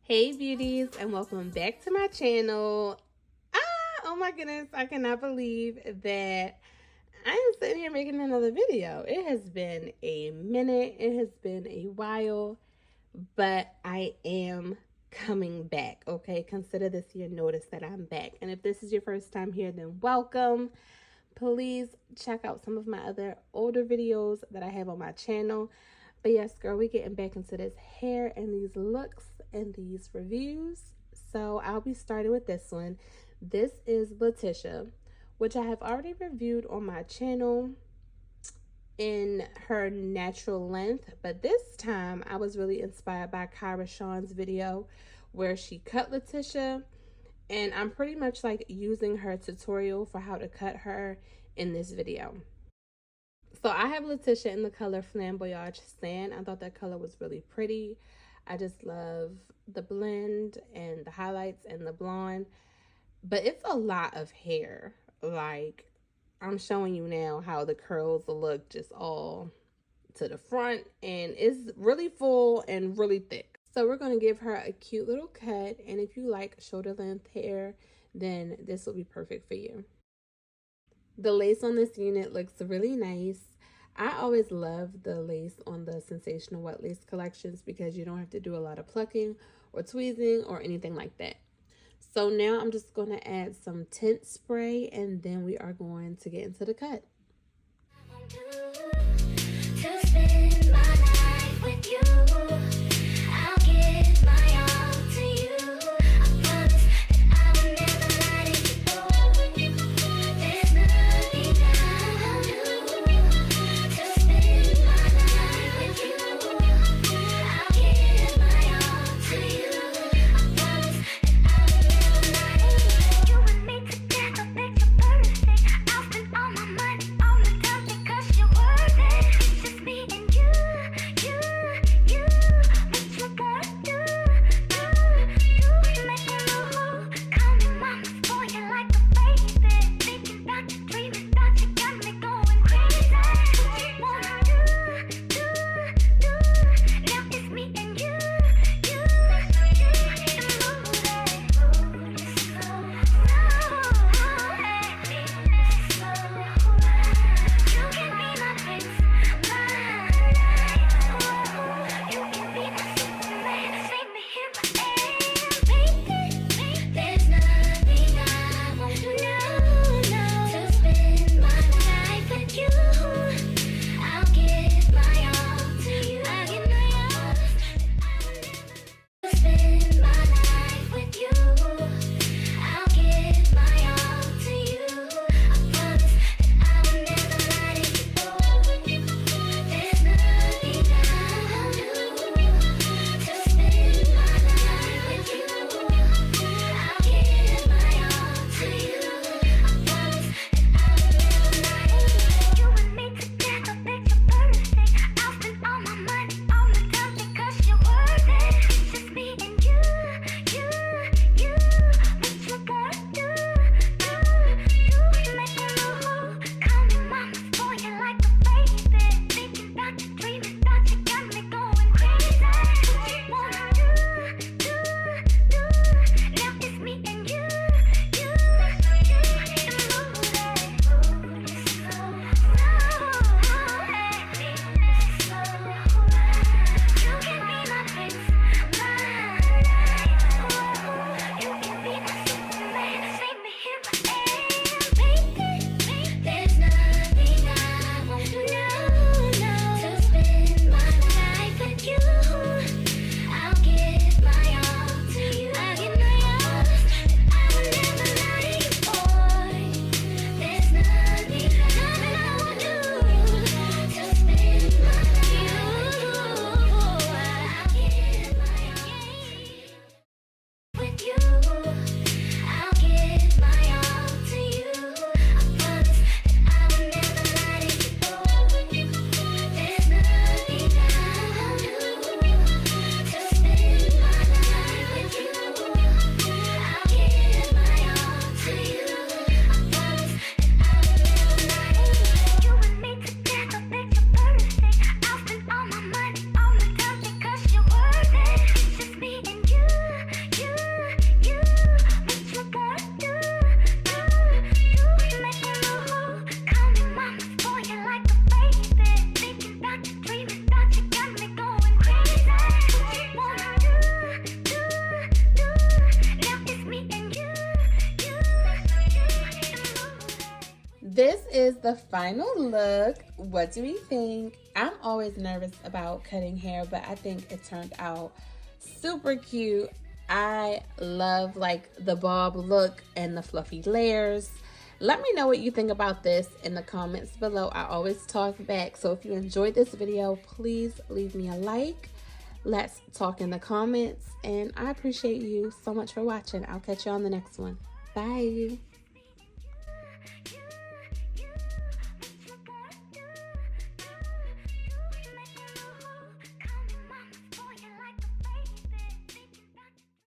Hey beauties, and welcome back to my channel. Oh my goodness, I cannot believe that I am sitting here making another video. It has been a minute, it has been a while, but I am coming back, okay? Consider this your notice that I'm back. And if this is your first time here, then welcome. Please check out some of my other older videos that I have on my channel. But yes, girl, we're getting back into this hair and these looks and these reviews. So I'll be starting with this one. This is Letitia, which I have already reviewed on my channel in her natural length. But this time I was really inspired by Kyra Sean's video where she cut Letitia. And I'm pretty much like using her tutorial for how to cut her in this video. So I have Letitia in the color Flamboyage Sand. I thought that color was really pretty. I just love the blend and the highlights and the blonde. But it's a lot of hair. Like, I'm showing you now how the curls look just all to the front. And it's really full and really thick. So we're going to give her a cute little cut. And if you like shoulder length hair, then this will be perfect for you. The lace on this unit looks really nice. I always love the lace on the Sensational Wet Lace collections because you don't have to do a lot of plucking or tweezing or anything like that. So now I'm just going to add some tint spray and then we are going to get into the cut. To spend my life with you. I'll give my all to you. I promise that I will never let it go. There's nothing I'll do to spend my life with you. I'll give my all to you. I promise that I will never let it go. You and me together, picture perfect. I'll spend all my money on the topic 'cause you're worth it. It's just me and you, you, you. This is the final look. What do we think? I'm always nervous about cutting hair, but I think it turned out super cute. I love like the bob look and the fluffy layers. Let me know what you think about this in the comments below. I always talk back. So if you enjoyed this video, please leave me a like. Let's talk in the comments. And I appreciate you so much for watching. I'll catch you on the next one. Bye.